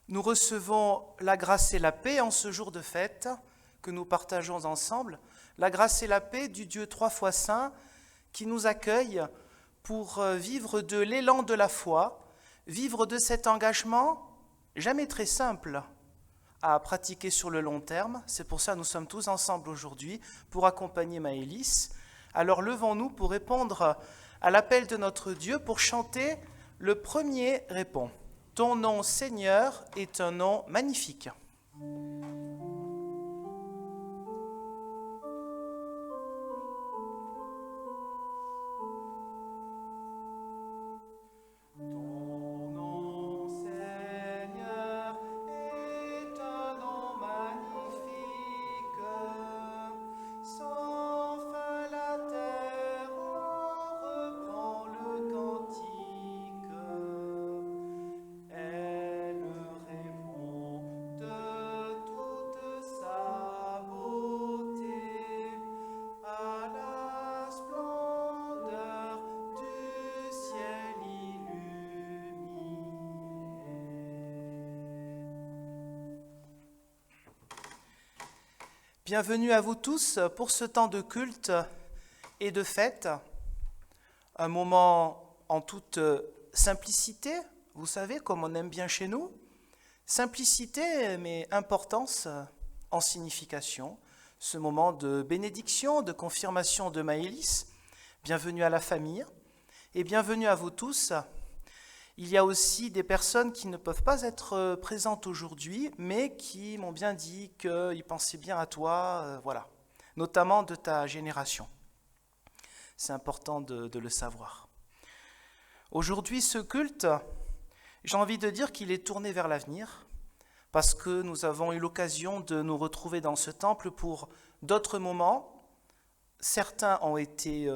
Nous recevons la grâce et la paix en ce jour de fête que nous partageons ensemble, la grâce et la paix du Dieu trois fois saint qui nous accueille pour vivre de l'élan de la foi, vivre de cet engagement jamais très simple à pratiquer sur le long terme. C'est pour ça que nous sommes tous ensemble aujourd'hui pour accompagner Maëlys. Alors levons-nous pour répondre à l'appel de notre Dieu, pour chanter le premier répond. Ton nom, Seigneur, est un nom magnifique. Bienvenue à vous tous pour ce temps de culte et de fête, un moment en toute simplicité, vous savez, comme on aime bien chez nous. Simplicité, mais importance en signification. Ce moment de bénédiction, de confirmation de Maëlys. Bienvenue à la famille et bienvenue à vous tous. Il y a aussi des personnes qui ne peuvent pas être présentes aujourd'hui, mais qui m'ont bien dit qu'ils pensaient bien à toi, voilà, notamment de ta génération. C'est important de le savoir. Aujourd'hui, ce culte, j'ai envie de dire qu'il est tourné vers l'avenir, parce que nous avons eu l'occasion de nous retrouver dans ce temple pour d'autres moments. Certains ont été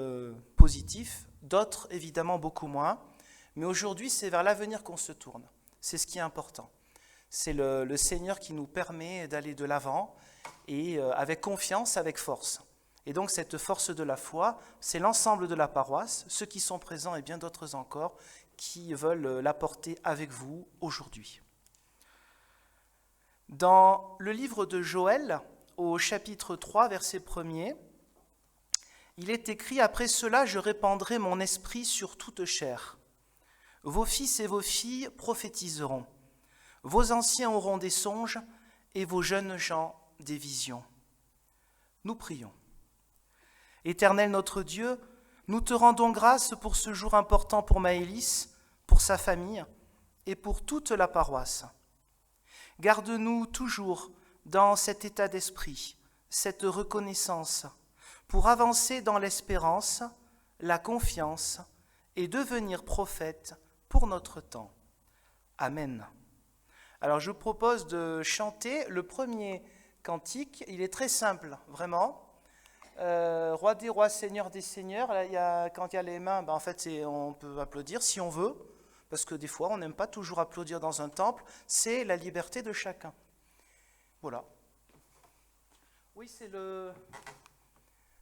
positifs, d'autres évidemment beaucoup moins. Mais aujourd'hui, c'est vers l'avenir qu'on se tourne. C'est ce qui est important. C'est le Seigneur qui nous permet d'aller de l'avant et avec confiance, avec force. Et donc cette force de la foi, c'est l'ensemble de la paroisse, ceux qui sont présents et bien d'autres encore, qui veulent l'apporter avec vous aujourd'hui. Dans le livre de Joël, au chapitre 3, verset 1er, il est écrit « Après cela, je répandrai mon esprit sur toute chair. Vos fils et vos filles prophétiseront. Vos anciens auront des songes et vos jeunes gens des visions. » Nous prions. Éternel notre Dieu, nous te rendons grâce pour ce jour important pour Maëlys, pour sa famille et pour toute la paroisse. Garde-nous toujours dans cet état d'esprit, cette reconnaissance, pour avancer dans l'espérance, la confiance et devenir prophète pour notre temps. Amen. Alors je vous propose de chanter le premier cantique. Il est très simple, vraiment. Roi des rois, Seigneur des seigneurs. Là, quand il y a les mains, en fait, on peut applaudir si on veut, parce que des fois, on n'aime pas toujours applaudir dans un temple. C'est la liberté de chacun. Voilà. Oui, c'est le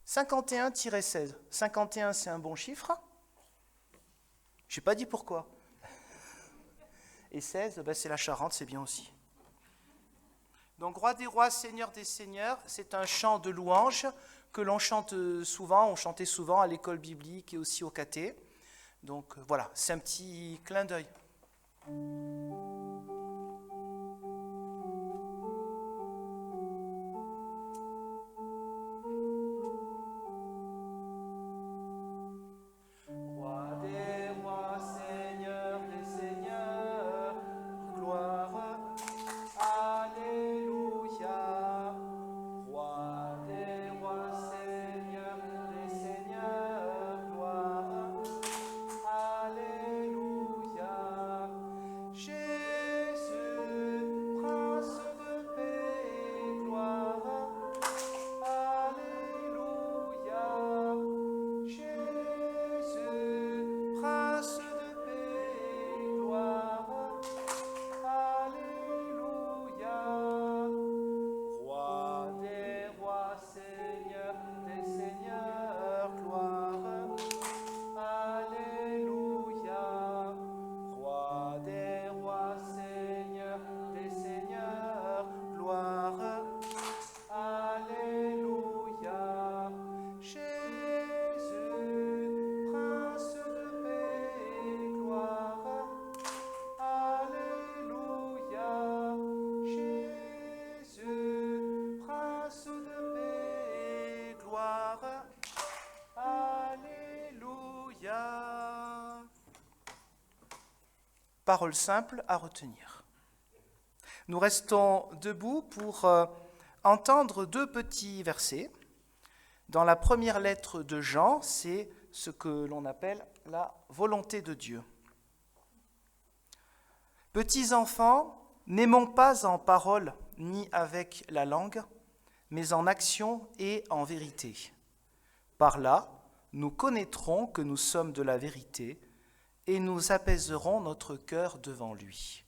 51-16. 51, c'est un bon chiffre. Je n'ai pas dit pourquoi. Et 16, c'est la Charente, c'est bien aussi. Donc, Roi des rois, Seigneur des seigneurs, c'est un chant de louange que l'on chante souvent, on chantait souvent à l'école biblique et aussi au caté. Donc voilà, c'est un petit clin d'œil. paroles simples à retenir. Nous restons debout pour entendre 2 petits versets. Dans la première lettre de Jean, c'est ce que l'on appelle la volonté de Dieu. Petits enfants, n'aimons pas en parole ni avec la langue, mais en action et en vérité. Par là, nous connaîtrons que nous sommes de la vérité et nous apaiserons notre cœur devant lui.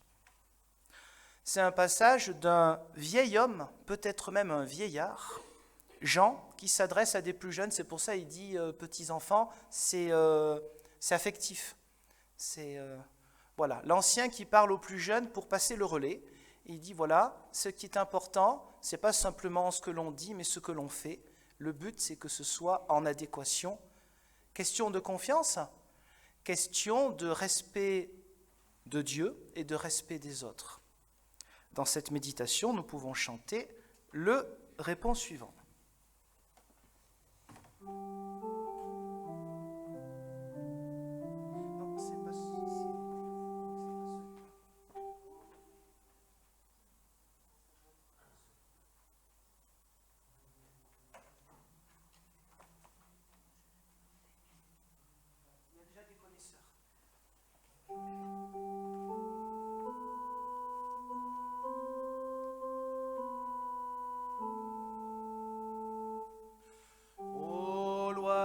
C'est un passage d'un vieil homme, peut-être même un vieillard, Jean, qui s'adresse à des plus jeunes. C'est pour ça qu'il dit petits enfants, c'est affectif. C'est voilà, l'ancien qui parle aux plus jeunes pour passer le relais. Il dit voilà, ce qui est important, c'est pas simplement ce que l'on dit, mais ce que l'on fait. Le but, c'est que ce soit en adéquation. Question de confiance, question de respect de Dieu et de respect des autres. Dans cette méditation, nous pouvons chanter le répons suivant. Non, c'est pas celui-là. Il y a déjà des connaisseurs.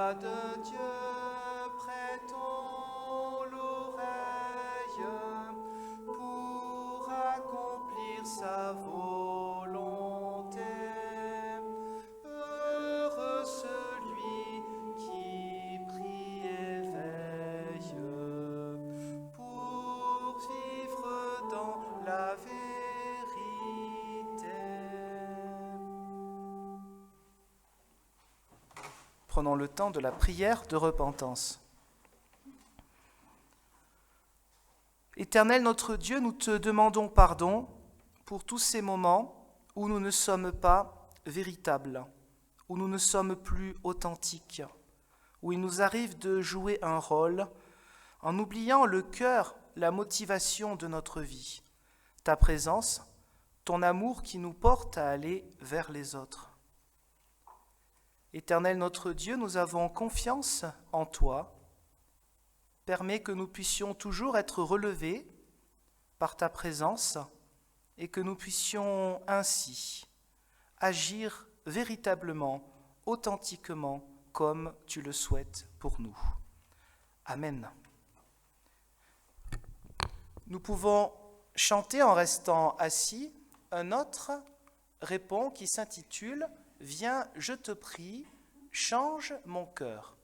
De Dieu, prêtons l'oreille pour accomplir sa volonté. Heureux celui qui prie et veille pour vivre dans la vérité. Prenons le temps de la prière de repentance. Éternel notre Dieu, nous te demandons pardon pour tous ces moments où nous ne sommes pas véritables, où nous ne sommes plus authentiques, où il nous arrive de jouer un rôle en oubliant le cœur, la motivation de notre vie, ta présence, ton amour qui nous porte à aller vers les autres. Éternel notre Dieu, nous avons confiance en toi. Permets que nous puissions toujours être relevés par ta présence et que nous puissions ainsi agir véritablement, authentiquement, comme tu le souhaites pour nous. Amen. Nous pouvons chanter en restant assis un autre répons qui s'intitule « Viens, je te prie, change mon cœur ».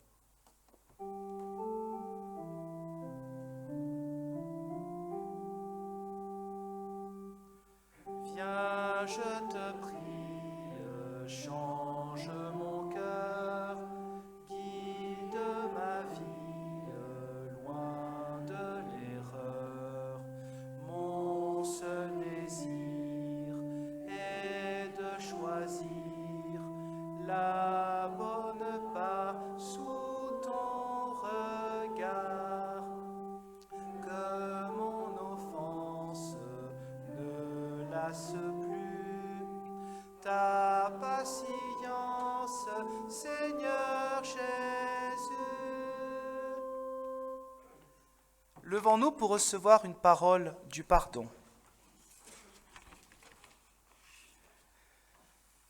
Viens, je te prie, change mon cœur, guide ma vie loin de l'erreur. Mon seul désir est de choisir la bonne part sous ton regard. Que mon offense ne lasse plus ta patience, Seigneur Jésus. Levons-nous pour recevoir une parole du pardon.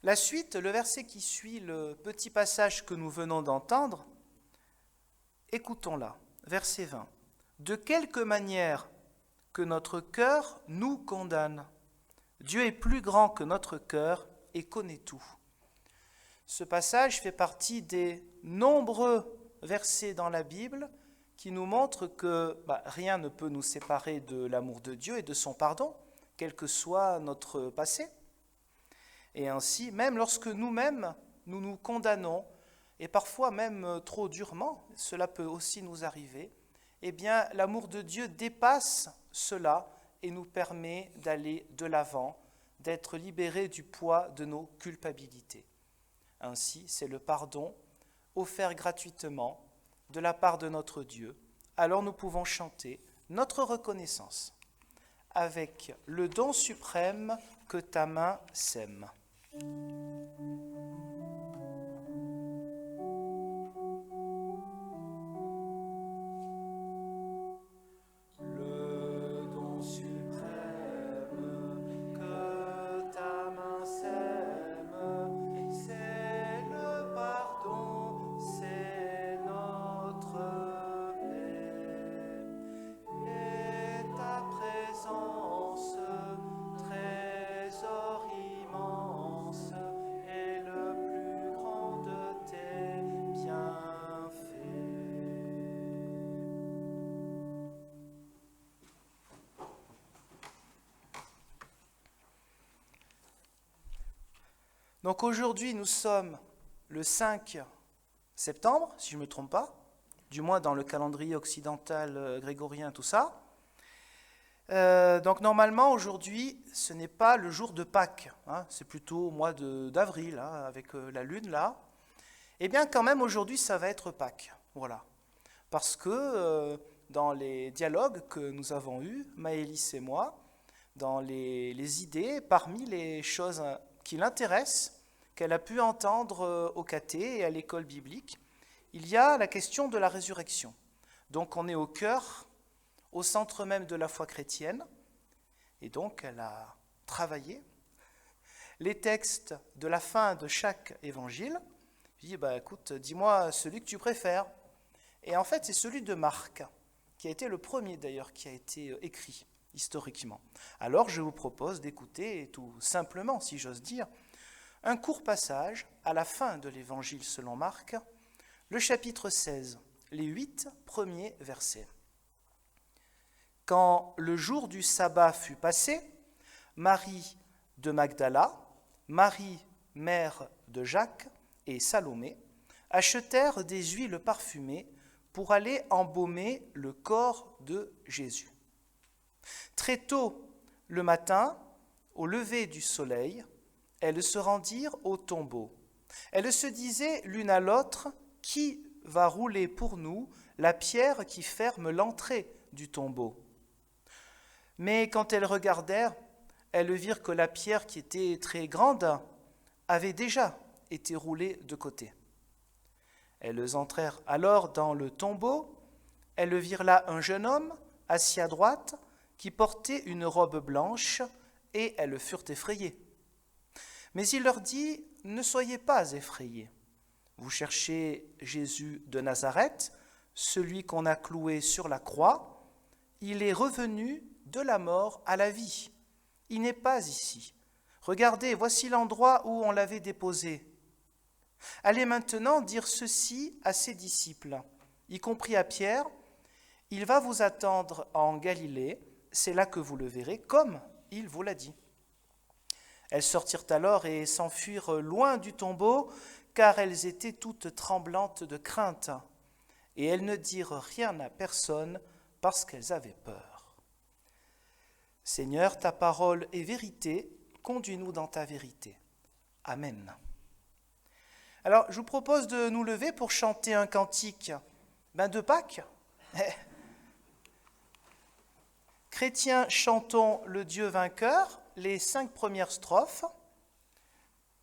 La suite, le verset qui suit le petit passage que nous venons d'entendre, écoutons-la, verset 20. De quelque manière que notre cœur nous condamne, Dieu est plus grand que notre cœur et connaît tout. Ce passage fait partie des nombreux versets dans la Bible qui nous montrent que rien ne peut nous séparer de l'amour de Dieu et de son pardon, quel que soit notre passé. Et ainsi, même lorsque nous-mêmes, nous nous condamnons, et parfois même trop durement, cela peut aussi nous arriver, eh bien, l'amour de Dieu dépasse cela et nous permet d'aller de l'avant, d'être libérés du poids de nos culpabilités. Ainsi, c'est le pardon offert gratuitement de la part de notre Dieu. Alors nous pouvons chanter notre reconnaissance avec le don suprême que ta main sème. Donc aujourd'hui, nous sommes le 5 septembre, si je ne me trompe pas, du moins dans le calendrier occidental grégorien, tout ça. Donc normalement, aujourd'hui, ce n'est pas le jour de Pâques, hein, c'est plutôt au mois d'avril, hein, avec la lune là. Eh bien, quand même, aujourd'hui, ça va être Pâques, voilà. Parce que dans les dialogues que nous avons eus, Maëlys et moi, dans les idées, parmi les choses qui l'intéressent, qu'elle a pu entendre au caté et à l'école biblique, il y a la question de la résurrection. Donc on est au cœur, au centre même de la foi chrétienne, et donc elle a travaillé les textes de la fin de chaque évangile. Je dis, écoute, dis-moi celui que tu préfères. Et en fait, c'est celui de Marc, qui a été le premier d'ailleurs qui a été écrit historiquement. Alors je vous propose d'écouter tout simplement, si j'ose dire, un court passage à la fin de l'évangile selon Marc, le chapitre 16, les 8 premiers versets. Quand le jour du sabbat fut passé, Marie de Magdala, Marie, mère de Jacques, et Salomé achetèrent des huiles parfumées pour aller embaumer le corps de Jésus. Très tôt le matin, au lever du soleil, elles se rendirent au tombeau. Elles se disaient l'une à l'autre, « Qui va rouler pour nous la pierre qui ferme l'entrée du tombeau ?» Mais quand elles regardèrent, elles virent que la pierre qui était très grande avait déjà été roulée de côté. Elles entrèrent alors dans le tombeau. Elles virent là un jeune homme assis à droite qui portait une robe blanche et elles furent effrayées. Mais il leur dit, « Ne soyez pas effrayés. Vous cherchez Jésus de Nazareth, celui qu'on a cloué sur la croix. Il est revenu de la mort à la vie. Il n'est pas ici. Regardez, voici l'endroit où on l'avait déposé. Allez maintenant dire ceci à ses disciples, y compris à Pierre. Il va vous attendre en Galilée, c'est là que vous le verrez, comme il vous l'a dit. » Elles sortirent alors et s'enfuirent loin du tombeau, car elles étaient toutes tremblantes de crainte. Et elles ne dirent rien à personne parce qu'elles avaient peur. Seigneur, ta parole est vérité, conduis-nous dans ta vérité. Amen. Alors, je vous propose de nous lever pour chanter un cantique de Pâques. Chrétiens, chantons le Dieu vainqueur, les 5 premières strophes.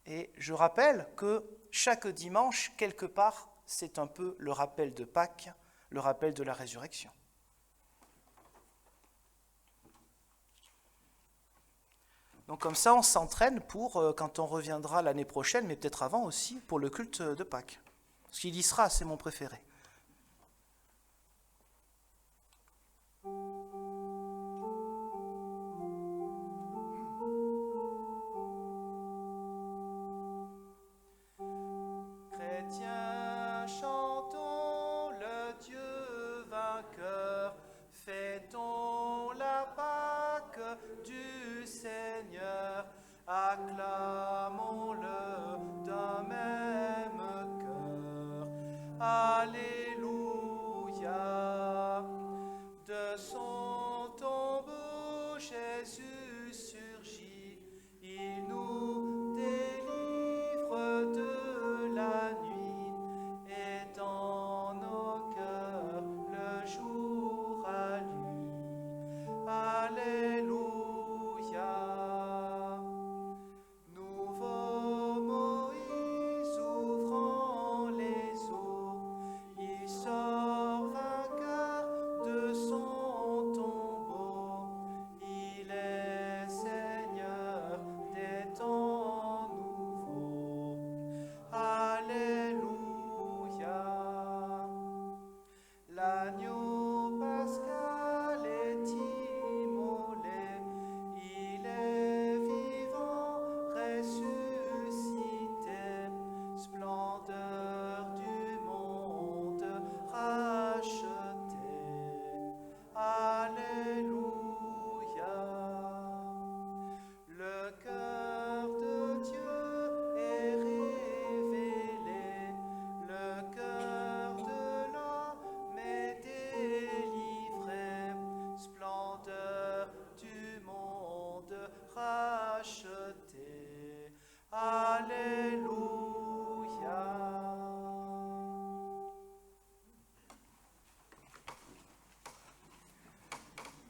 Et je rappelle que chaque dimanche, quelque part, c'est un peu le rappel de Pâques, le rappel de la résurrection. Donc comme ça, on s'entraîne pour, quand on reviendra l'année prochaine, mais peut-être avant aussi, pour le culte de Pâques. Parce qu'il y sera, c'est mon préféré. Chrétiens, chantons le Dieu vainqueur, fêtons la Pâque du Seigneur, acclamons-le d'un même cœur. Alléluia. De son tombeau, Jésus surgit, il nous délivre de la nuit, et dans nos cœurs le jour allume.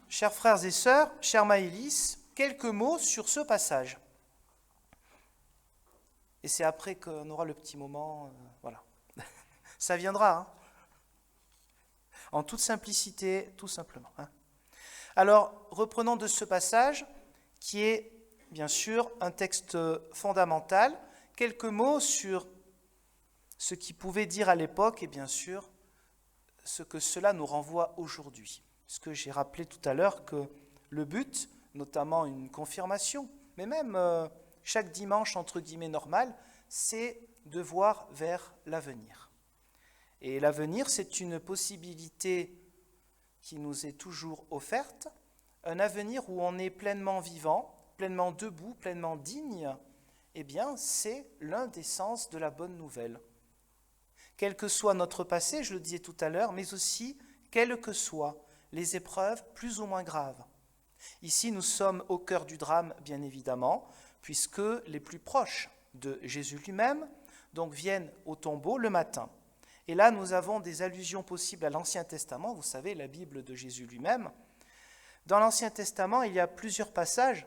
Chers frères et sœurs, chère Maëlys, quelques mots sur ce passage. Et c'est après qu'on aura le petit moment, voilà. Ça viendra, hein. En toute simplicité, tout simplement. Hein. Alors, reprenons de ce passage, qui est bien sûr un texte fondamental, quelques mots sur ce qu'il pouvait dire à l'époque et bien sûr ce que cela nous renvoie aujourd'hui. Ce que j'ai rappelé tout à l'heure que le but, notamment une confirmation, mais même chaque dimanche entre guillemets normal, c'est de voir vers l'avenir. Et l'avenir, c'est une possibilité qui nous est toujours offerte, un avenir où on est pleinement vivant, pleinement debout, pleinement digne, eh bien, c'est l'un des sens de la bonne nouvelle. Quel que soit notre passé, je le disais tout à l'heure, mais aussi quelles que soient les épreuves plus ou moins graves. Ici, nous sommes au cœur du drame, bien évidemment, puisque les plus proches de Jésus lui-même donc viennent au tombeau le matin. Et là, nous avons des allusions possibles à l'Ancien Testament, vous savez, la Bible de Jésus lui-même. Dans l'Ancien Testament, il y a plusieurs passages,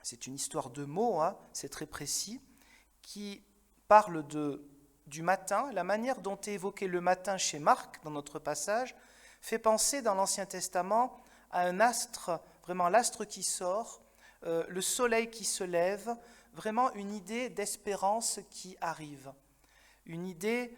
c'est une histoire de mots, hein, c'est très précis, qui parlent du matin. La manière dont est évoqué le matin chez Marc, dans notre passage, fait penser dans l'Ancien Testament à un astre, vraiment l'astre qui sort, le soleil qui se lève, vraiment une idée d'espérance qui arrive. Une idée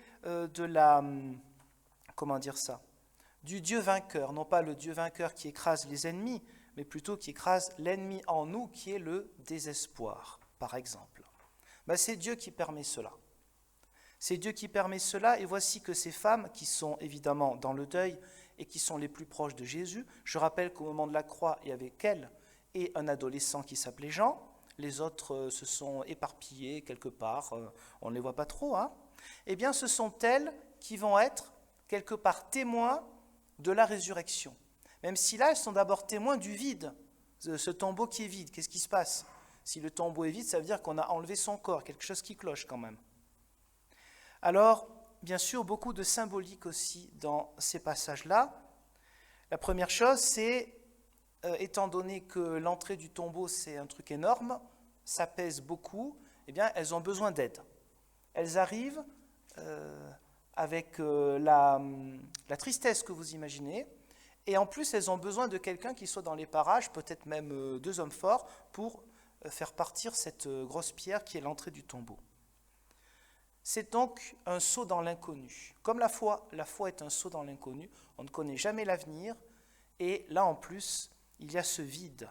du Dieu vainqueur, non pas le Dieu vainqueur qui écrase les ennemis, mais plutôt qui écrase l'ennemi en nous, qui est le désespoir, par exemple. C'est Dieu qui permet cela. C'est Dieu qui permet cela, et voici que ces femmes, qui sont évidemment dans le deuil et qui sont les plus proches de Jésus, je rappelle qu'au moment de la croix, il y avait qu'elle et un adolescent qui s'appelait Jean, les autres se sont éparpillés quelque part, on ne les voit pas trop, hein. Eh bien, ce sont elles qui vont être quelque part témoins de la résurrection. Même si là, elles sont d'abord témoins du vide, de ce tombeau qui est vide. Qu'est-ce qui se passe? Si le tombeau est vide, ça veut dire qu'on a enlevé son corps, quelque chose qui cloche quand même. Alors, bien sûr, beaucoup de symbolique aussi dans ces passages-là. La première chose, c'est, étant donné que l'entrée du tombeau, c'est un truc énorme, ça pèse beaucoup, eh bien, elles ont besoin d'aide. Elles arrivent avec la tristesse que vous imaginez, et en plus, elles ont besoin de quelqu'un qui soit dans les parages, peut-être même 2 hommes forts, pour faire partir cette grosse pierre qui est l'entrée du tombeau. C'est donc un saut dans l'inconnu. Comme la foi est un saut dans l'inconnu, on ne connaît jamais l'avenir, et là en plus, il y a ce vide.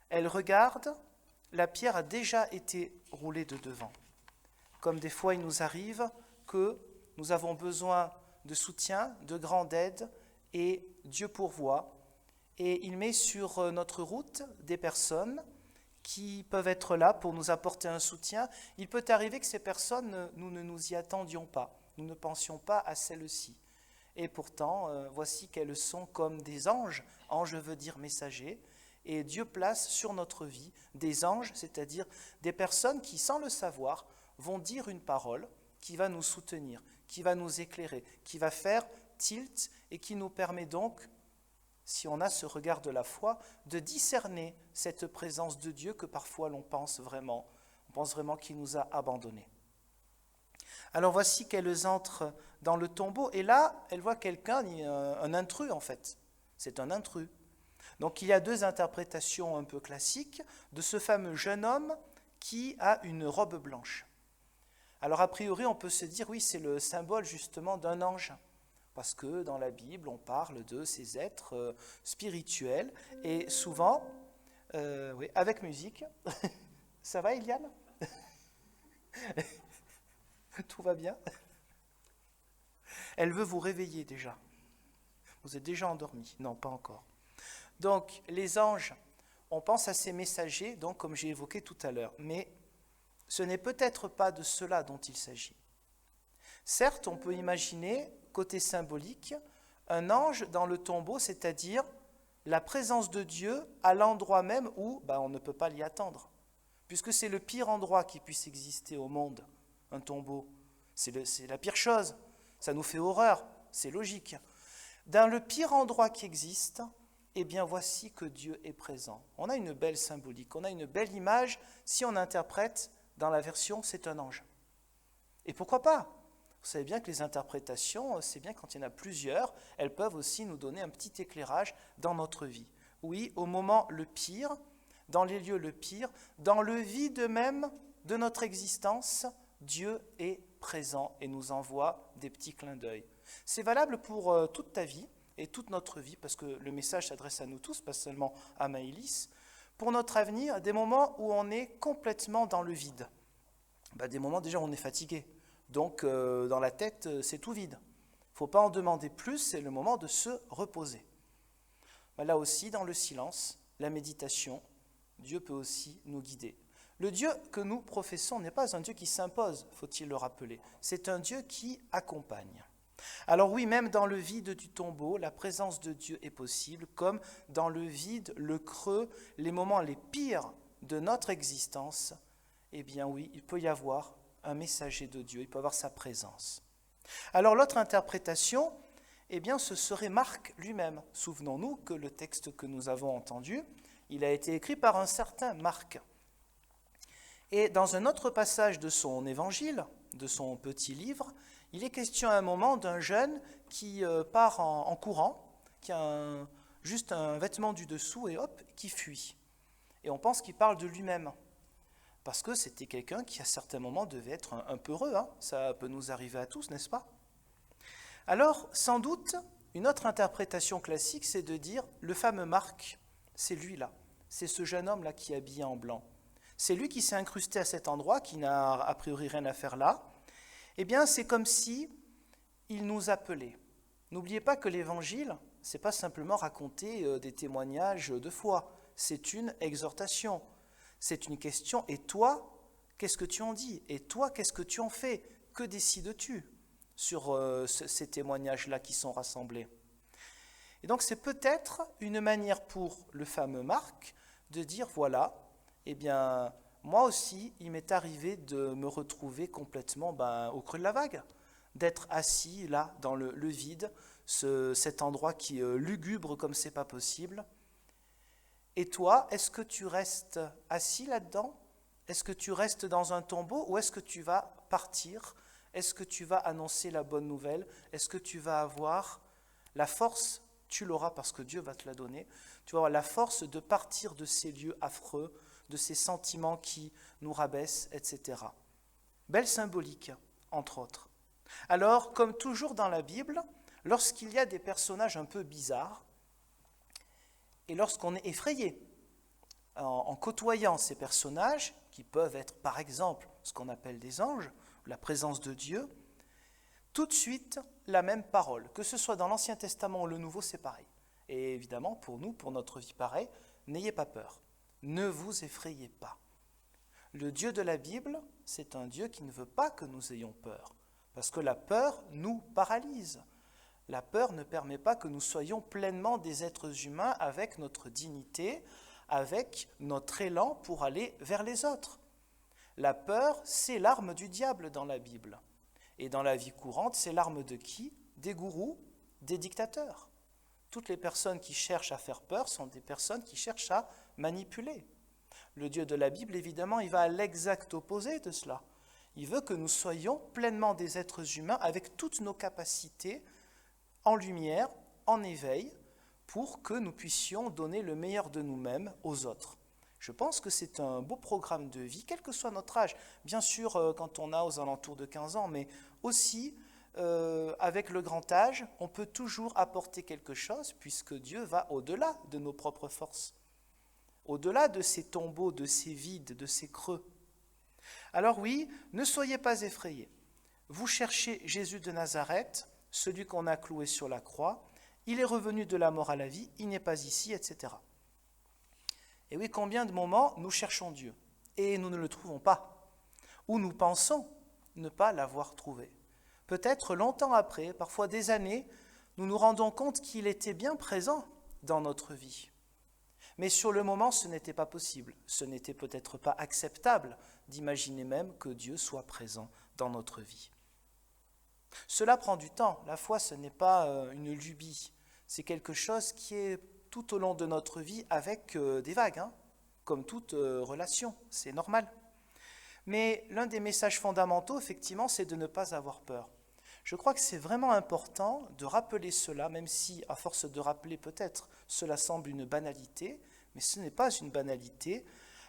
Elles regardent, la pierre a déjà été roulée de devant. Comme des fois il nous arrive que nous avons besoin de soutien, de grande aide, et Dieu pourvoit. Et il met sur notre route des personnes qui peuvent être là pour nous apporter un soutien. Il peut arriver que ces personnes, nous ne nous y attendions pas, nous ne pensions pas à celles-ci. Et pourtant, voici qu'elles sont comme des anges, ange veut dire messager, et Dieu place sur notre vie des anges, c'est-à-dire des personnes qui, sans le savoir, vont dire une parole qui va nous soutenir, qui va nous éclairer, qui va faire tilt et qui nous permet donc, si on a ce regard de la foi, de discerner cette présence de Dieu que parfois l'on pense vraiment qu'il nous a abandonnés. Alors voici qu'elles entrent dans le tombeau et là, elles voient quelqu'un, un intrus en fait, c'est un intrus. Donc il y a 2 interprétations un peu classiques de ce fameux jeune homme qui a une robe blanche. Alors a priori, on peut se dire, oui, c'est le symbole justement d'un ange, parce que dans la Bible, on parle de ces êtres spirituels, et souvent, oui, avec musique. Ça va, Eliane? Tout va bien? Elle veut vous réveiller déjà. Vous êtes déjà endormi? Non, pas encore. Donc, les anges, on pense à ces messagers, donc comme j'ai évoqué tout à l'heure, mais ce n'est peut-être pas de cela dont il s'agit. Certes, on peut imaginer, côté symbolique, un ange dans le tombeau, c'est-à-dire la présence de Dieu à l'endroit même où on ne peut pas l'y attendre. puisque c'est le pire endroit qui puisse exister au monde, un tombeau. C'est la pire chose, ça nous fait horreur, c'est logique. Dans le pire endroit qui existe, eh bien voici que Dieu est présent. On a une belle symbolique, on a une belle image si on interprète dans la version « c'est un ange ». Et pourquoi pas ? Vous savez bien que les interprétations, c'est bien quand il y en a plusieurs, elles peuvent aussi nous donner un petit éclairage dans notre vie. Oui, au moment le pire, dans les lieux le pire, dans le vide même de notre existence, Dieu est présent et nous envoie des petits clins d'œil. C'est valable pour toute ta vie et toute notre vie, parce que le message s'adresse à nous tous, pas seulement à Maëlys, pour notre avenir, des moments où on est complètement dans le vide. Des moments déjà où on est fatigué, donc dans la tête c'est tout vide. Il ne faut pas en demander plus, c'est le moment de se reposer. Là aussi, dans le silence, la méditation, Dieu peut aussi nous guider. Le Dieu que nous professons n'est pas un Dieu qui s'impose, faut-il le rappeler. C'est un Dieu qui accompagne. Alors oui, même dans le vide du tombeau, la présence de Dieu est possible, comme dans le vide, le creux, les moments les pires de notre existence, eh bien oui, il peut y avoir un messager de Dieu, il peut avoir sa présence. Alors l'autre interprétation, eh bien ce serait Marc lui-même. Souvenons-nous que le texte que nous avons entendu, il a été écrit par un certain Marc. Et dans un autre passage de son évangile, de son petit livre, il est question à un moment d'un jeune qui part en courant, qui a juste un vêtement du dessous et hop, qui fuit. Et on pense qu'il parle de lui-même, parce que c'était quelqu'un qui à certains moments devait être un peu heureux, hein. Ça peut nous arriver à tous, n'est-ce pas ? Alors, sans doute, une autre interprétation classique, c'est de dire, le fameux Marc, c'est lui-là, c'est ce jeune homme-là qui est habillé en blanc. C'est lui qui s'est incrusté à cet endroit, qui n'a a priori rien à faire là. Eh bien, c'est comme si il nous appelait. N'oubliez pas que l'évangile, ce n'est pas simplement raconter des témoignages de foi, c'est une exhortation, c'est une question. Et toi, qu'est-ce que tu en dis ? Et toi, qu'est-ce que tu en fais ? Que décides-tu sur ces témoignages-là qui sont rassemblés ? Et donc, c'est peut-être une manière pour le fameux Marc de dire, voilà, eh bien, moi aussi, il m'est arrivé de me retrouver complètement au creux de la vague, d'être assis là, dans le vide, cet endroit qui est lugubre comme c'est pas possible. Et toi, est-ce que tu restes assis là-dedans ? Est-ce que tu restes dans un tombeau ou est-ce que tu vas partir ? Est-ce que tu vas annoncer la bonne nouvelle ? Est-ce que tu vas avoir la force ? Tu l'auras parce que Dieu va te la donner. Tu vas avoir la force de partir de ces lieux affreux, de ces sentiments qui nous rabaissent, etc. Belle symbolique, entre autres. Alors, comme toujours dans la Bible, lorsqu'il y a des personnages un peu bizarres, et lorsqu'on est effrayé en côtoyant ces personnages, qui peuvent être par exemple ce qu'on appelle des anges, la présence de Dieu, tout de suite la même parole, que ce soit dans l'Ancien Testament ou le Nouveau, c'est pareil. Et évidemment, pour nous, pour notre vie pareil, n'ayez pas peur. Ne vous effrayez pas. Le Dieu de la Bible, c'est un Dieu qui ne veut pas que nous ayons peur, parce que la peur nous paralyse. La peur ne permet pas que nous soyons pleinement des êtres humains avec notre dignité, avec notre élan pour aller vers les autres. La peur, c'est l'arme du diable dans la Bible. Et dans la vie courante, c'est l'arme de qui ? Des gourous, des dictateurs. Toutes les personnes qui cherchent à faire peur sont des personnes qui cherchent à manipuler. Le Dieu de la Bible, évidemment, il va à l'exact opposé de cela. Il veut que nous soyons pleinement des êtres humains avec toutes nos capacités en lumière, en éveil, pour que nous puissions donner le meilleur de nous-mêmes aux autres. Je pense que c'est un beau programme de vie, quel que soit notre âge. Bien sûr, quand on a aux alentours de 15 ans, mais aussi avec le grand âge, on peut toujours apporter quelque chose, puisque Dieu va au-delà de nos propres forces, au-delà de ces tombeaux, de ces vides, de ces creux. Alors oui, ne soyez pas effrayés. Vous cherchez Jésus de Nazareth, celui qu'on a cloué sur la croix, il est revenu de la mort à la vie, il n'est pas ici, etc. Et oui, combien de moments nous cherchons Dieu et nous ne le trouvons pas, ou nous pensons ne pas l'avoir trouvé. Peut-être longtemps après, parfois des années, nous nous rendons compte qu'il était bien présent dans notre vie. Mais sur le moment, ce n'était pas possible. Ce n'était peut-être pas acceptable d'imaginer même que Dieu soit présent dans notre vie. Cela prend du temps. La foi, ce n'est pas une lubie. C'est quelque chose qui est tout au long de notre vie avec des vagues, comme toute relation. C'est normal. Mais l'un des messages fondamentaux, effectivement, c'est de ne pas avoir peur. Je crois que c'est vraiment important de rappeler cela, même si, à force de rappeler peut-être, cela semble une banalité, mais ce n'est pas une banalité.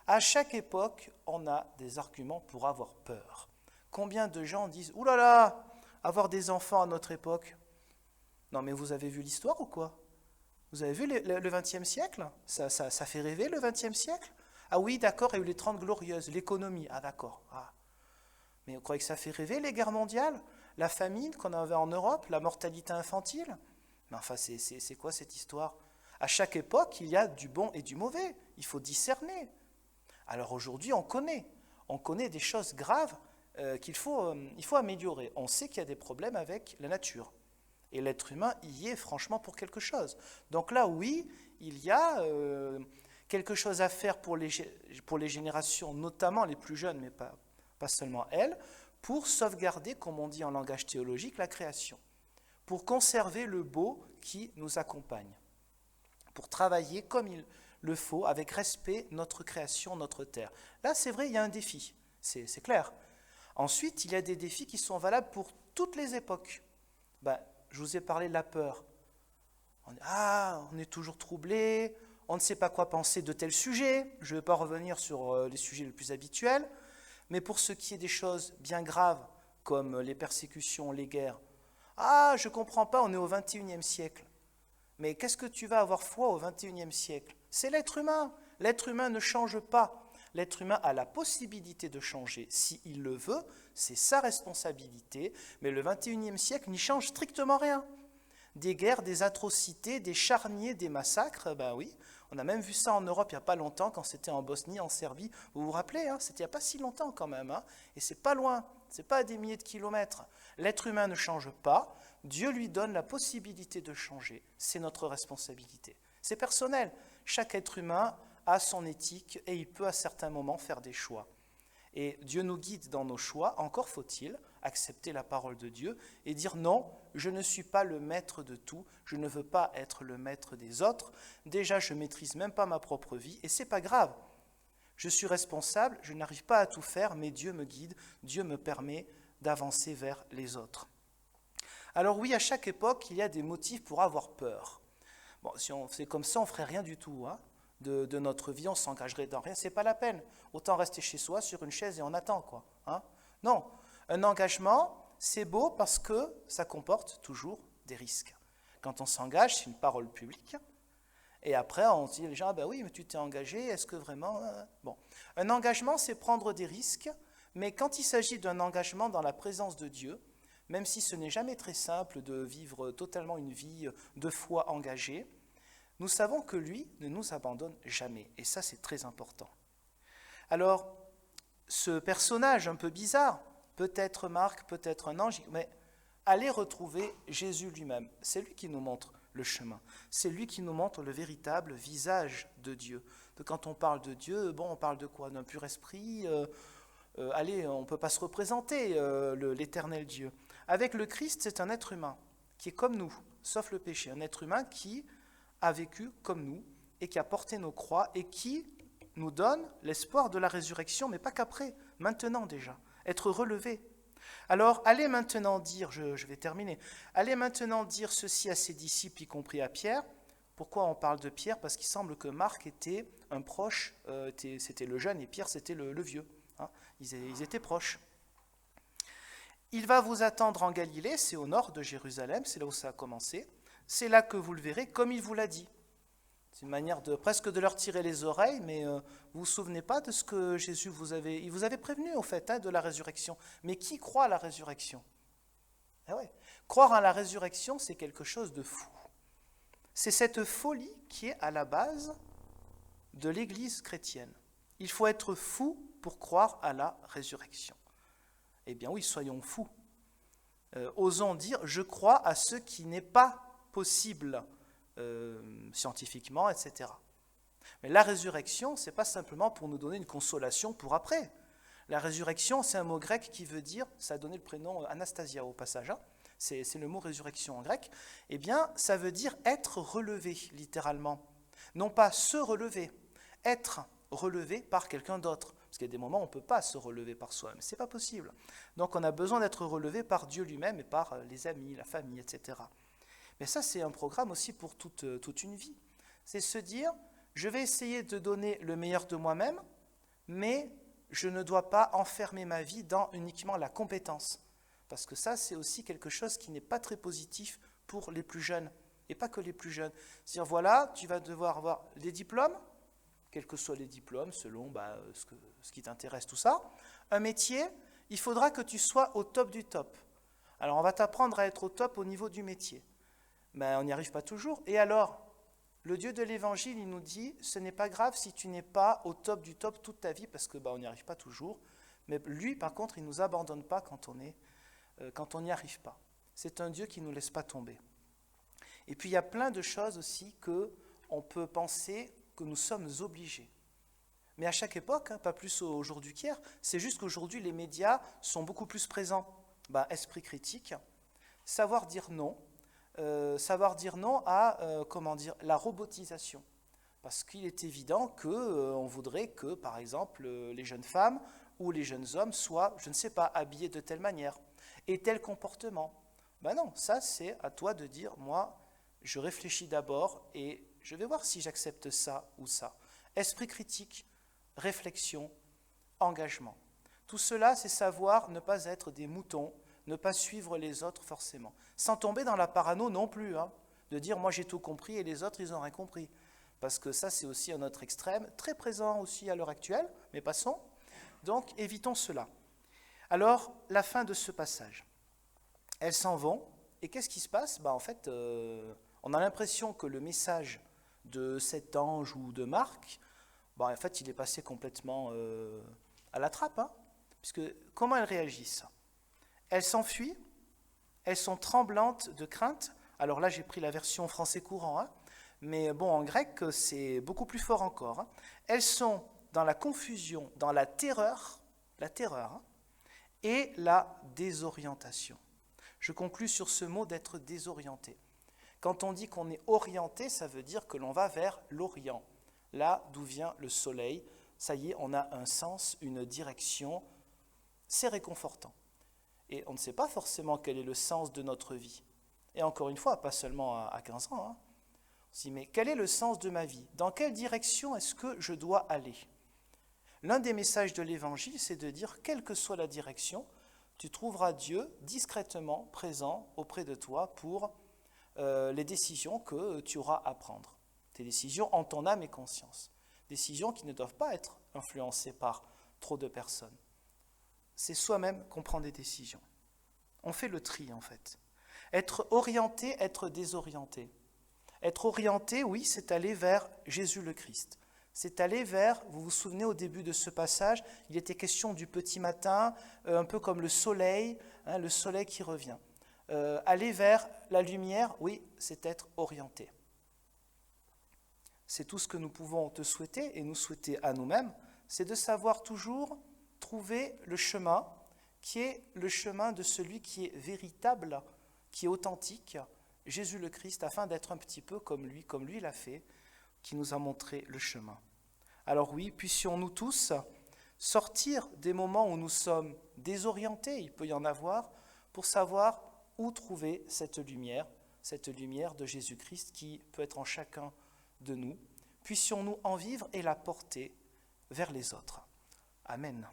À chaque époque, on a des arguments pour avoir peur. Combien de gens disent « Ouh là là, avoir des enfants à notre époque !» Non mais vous avez vu l'histoire ou quoi? Vous avez vu le XXe siècle? Ça fait rêver le XXe siècle? Ah oui, d'accord, il y a eu les 30 glorieuses, l'économie, ah d'accord. Ah. Mais vous croyez que ça fait rêver les guerres mondiales? La famine qu'on avait en Europe, la mortalité infantile? Mais enfin, c'est quoi cette histoire? À chaque époque, il y a du bon et du mauvais. Il faut discerner. Alors aujourd'hui, on connaît des choses graves qu'il faut améliorer. On sait qu'il y a des problèmes avec la nature. Et l'être humain y est franchement pour quelque chose. Donc là, oui, il y a quelque chose à faire pour les générations, notamment les plus jeunes, mais pas seulement elles, pour sauvegarder, comme on dit en langage théologique, la création, pour conserver le beau qui nous accompagne, pour travailler comme il le faut, avec respect, notre création, notre terre. Là, c'est vrai, il y a un défi, c'est clair. Ensuite, il y a des défis qui sont valables pour toutes les époques. Je vous ai parlé de la peur. On est toujours troublé, on ne sait pas quoi penser de tel sujet. Je ne vais pas revenir sur les sujets les plus habituels. Mais pour ce qui est des choses bien graves, comme les persécutions, les guerres, je ne comprends pas, on est au XXIe siècle. Mais qu'est-ce que tu vas avoir foi au XXIe siècle? C'est l'être humain. L'être humain ne change pas. L'être humain a la possibilité de changer. S'il le veut, c'est sa responsabilité. Mais le XXIe siècle n'y change strictement rien. Des guerres, des atrocités, des charniers, des massacres, oui. On a même vu ça en Europe il n'y a pas longtemps, quand c'était en Bosnie, en Serbie. Vous vous rappelez, c'était il n'y a pas si longtemps quand même. Et c'est pas loin, c'est pas à des milliers de kilomètres. L'être humain ne change pas. Dieu lui donne la possibilité de changer. C'est notre responsabilité. C'est personnel. Chaque être humain a son éthique et il peut à certains moments faire des choix. Et Dieu nous guide dans nos choix, encore faut-il accepter la parole de Dieu et dire non, je ne suis pas le maître de tout, je ne veux pas être le maître des autres, déjà je ne maîtrise même pas ma propre vie et c'est pas grave. Je suis responsable, je n'arrive pas à tout faire, mais Dieu me guide, Dieu me permet d'avancer vers les autres. Alors oui, à chaque époque, il y a des motifs pour avoir peur. Bon, si on fait comme ça, on ne ferait rien du tout, de notre vie, on s'engagerait dans rien, c'est pas la peine. Autant rester chez soi sur une chaise et on attend, quoi. Non, un engagement, c'est beau parce que ça comporte toujours des risques. Quand on s'engage, c'est une parole publique. Et après, on dit les gens, oui, mais tu t'es engagé, est-ce que vraiment... Bon. Un engagement, c'est prendre des risques, mais quand il s'agit d'un engagement dans la présence de Dieu, même si ce n'est jamais très simple de vivre totalement une vie de foi engagée, nous savons que lui ne nous abandonne jamais. Et ça, c'est très important. Alors, ce personnage un peu bizarre, peut-être Marc, peut-être un ange, mais allez retrouver Jésus lui-même. C'est lui qui nous montre le chemin. C'est lui qui nous montre le véritable visage de Dieu. Quand on parle de Dieu, on parle de quoi? D'un pur esprit on ne peut pas se représenter l'éternel Dieu. Avec le Christ, c'est un être humain qui est comme nous, sauf le péché. Un être humain qui a vécu comme nous et qui a porté nos croix et qui nous donne l'espoir de la résurrection, mais pas qu'après, maintenant déjà, être relevé. Alors, allez maintenant dire, je vais terminer, allez maintenant dire ceci à ses disciples, y compris à Pierre. Pourquoi on parle de Pierre? Parce qu'il semble que Marc était un proche, c'était le jeune et Pierre c'était le vieux. Ils étaient proches. Il va vous attendre en Galilée, c'est au nord de Jérusalem, c'est là où ça a commencé. C'est là que vous le verrez, comme il vous l'a dit. C'est une manière presque de leur tirer les oreilles, mais vous vous souvenez pas de ce que Jésus il vous avait prévenu au fait de la résurrection. Mais qui croit à la résurrection? Croire à la résurrection, c'est quelque chose de fou. C'est cette folie qui est à la base de l'Église chrétienne. Il faut être fou pour croire à la résurrection. Eh bien oui, soyons fous. Osons dire, je crois à ce qui n'est pas possible scientifiquement, etc. Mais la résurrection, ce n'est pas simplement pour nous donner une consolation pour après. La résurrection, c'est un mot grec qui veut dire, ça a donné le prénom Anastasia au passage, hein, c'est le mot résurrection en grec, eh bien, ça veut dire être relevé, littéralement. Non pas se relever, être relevé par quelqu'un d'autre. Parce qu'il y a des moments où on ne peut pas se relever par soi-même, ce n'est pas possible. Donc on a besoin d'être relevé par Dieu lui-même et par les amis, la famille, etc. Mais ça, c'est un programme aussi pour toute une vie. C'est se dire, je vais essayer de donner le meilleur de moi-même, mais je ne dois pas enfermer ma vie dans uniquement la compétence. Parce que ça, c'est aussi quelque chose qui n'est pas très positif pour les plus jeunes, et pas que les plus jeunes. C'est-à-dire, voilà, tu vas devoir avoir des diplômes, quels que soient les diplômes, selon ce qui t'intéresse, tout ça. Un métier, il faudra que tu sois au top du top. Alors, on va t'apprendre à être au top au niveau du métier. Mais on n'y arrive pas toujours. Et alors, le Dieu de l'Évangile, il nous dit, ce n'est pas grave si tu n'es pas au top du top toute ta vie, parce que on n'y arrive pas toujours. Mais lui, par contre, il ne nous abandonne pas quand on n'y arrive pas. C'est un Dieu qui ne nous laisse pas tomber. Et puis, il y a plein de choses aussi qu'on peut penser que nous sommes obligés. Mais à chaque époque, pas plus aujourd'hui qu'hier, c'est juste qu'aujourd'hui, les médias sont beaucoup plus présents. Esprit critique, savoir dire non à la robotisation. Parce qu'il est évident qu'on voudrait que, par exemple, les jeunes femmes ou les jeunes hommes soient, je ne sais pas, habillés de telle manière et tel comportement. Non, ça c'est à toi de dire, moi, je réfléchis d'abord et je vais voir si j'accepte ça ou ça. Esprit critique, réflexion, engagement. Tout cela, c'est savoir ne pas être des moutons, ne pas suivre les autres forcément. Sans tomber dans la parano non plus, de dire moi j'ai tout compris et les autres ils n'ont rien compris. Parce que ça c'est aussi un autre extrême, très présent aussi à l'heure actuelle, mais passons. Donc évitons cela. Alors, la fin de ce passage. Elles s'en vont, et qu'est-ce qui se passe ? En fait, on a l'impression que le message de cet ange ou de Marc, en fait, il est passé complètement à la trappe. Puisque comment elles réagissent ? Elles s'enfuient, elles sont tremblantes de crainte. Alors là, j'ai pris la version français courant, mais en grec, c'est beaucoup plus fort encore. Elles sont dans la confusion, dans la terreur et la désorientation. Je conclus sur ce mot d'être désorienté. Quand on dit qu'on est orienté, ça veut dire que l'on va vers l'Orient, là d'où vient le soleil. Ça y est, on a un sens, une direction, c'est réconfortant. Et on ne sait pas forcément quel est le sens de notre vie. Et encore une fois, pas seulement à 15 ans. On se dit, mais quel est le sens de ma vie ? Dans quelle direction est-ce que je dois aller ? L'un des messages de l'Évangile, c'est de dire, quelle que soit la direction, tu trouveras Dieu discrètement présent auprès de toi pour les décisions que tu auras à prendre. Tes décisions en ton âme et conscience. Décisions qui ne doivent pas être influencées par trop de personnes. C'est soi-même qu'on prend des décisions. On fait le tri en fait. Être orienté, être désorienté. Être orienté, oui, c'est aller vers Jésus le Christ. C'est aller vers, vous vous souvenez au début de ce passage, il était question du petit matin, un peu comme le soleil qui revient. Aller vers la lumière, oui, c'est être orienté. C'est tout ce que nous pouvons te souhaiter et nous souhaiter à nous-mêmes, c'est de savoir toujours trouver le chemin qui est le chemin de celui qui est véritable, qui est authentique, Jésus le Christ, afin d'être un petit peu comme lui l'a fait, qui nous a montré le chemin. Alors oui, puissions-nous tous sortir des moments où nous sommes désorientés, il peut y en avoir, pour savoir où trouver cette lumière de Jésus-Christ qui peut être en chacun de nous. Puissions-nous en vivre et la porter vers les autres. Amen.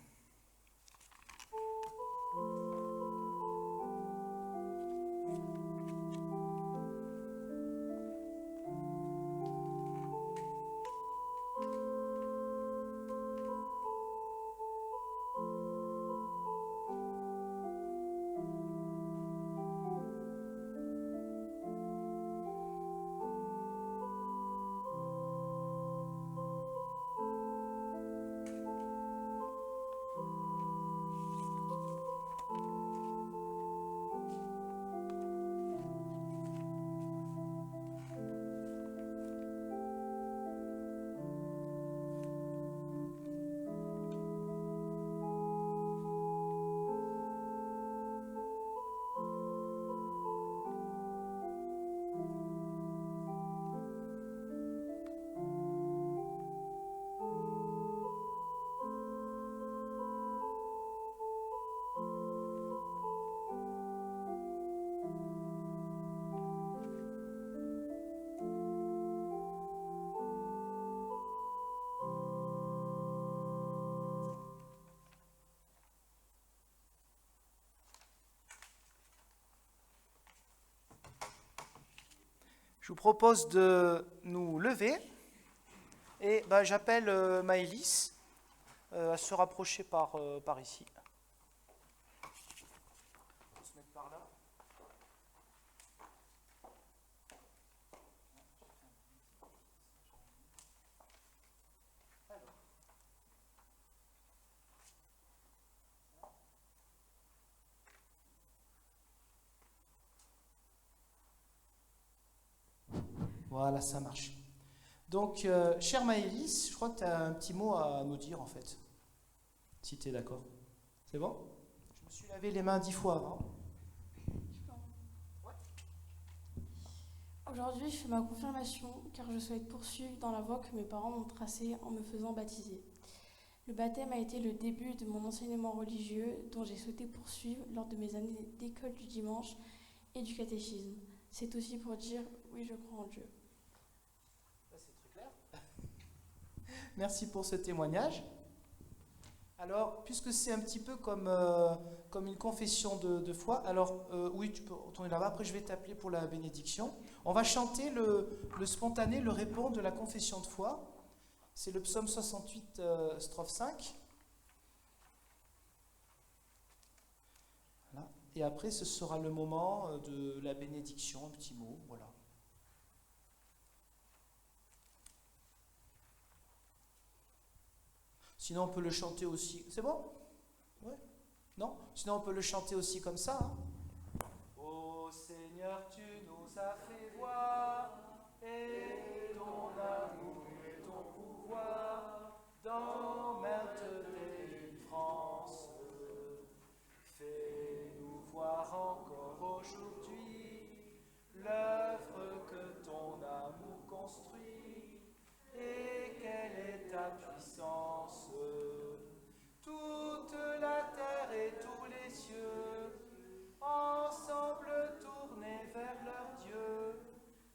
Je vous propose de nous lever et j'appelle Maëlys à se rapprocher par ici. On va se mettre par là. Voilà, ça marche. Donc, chère Maëlys, je crois que tu as un petit mot à nous dire, en fait, si tu es d'accord. C'est bon? Je me suis lavé les mains 10 fois avant. Aujourd'hui, je fais ma confirmation car je souhaite poursuivre dans la voie que mes parents m'ont tracée en me faisant baptiser. Le baptême a été le début de mon enseignement religieux dont j'ai souhaité poursuivre lors de mes années d'école du dimanche et du catéchisme. C'est aussi pour dire oui, je crois en Dieu. C'est très clair. Merci pour ce témoignage. Alors, puisque c'est un petit peu comme une confession de foi, alors oui, tu peux retourner là-bas, après je vais t'appeler pour la bénédiction. On va chanter le spontané, le répond de la confession de foi. C'est le psaume 68, strophe 5. Voilà. Et après, ce sera le moment de la bénédiction, un petit mot, voilà. Sinon, on peut le chanter aussi. C'est bon? Ouais? Non? Sinon, on peut le chanter aussi comme ça. Hein? Ô Seigneur, tu nous as fait voir et ton amour et ton pouvoir dans maintes délivrances. Fais-nous voir encore aujourd'hui l'œuvre que ton amour construit et quelle est ta puissance. Toute la terre et tous les cieux, ensemble tournés vers leur Dieu,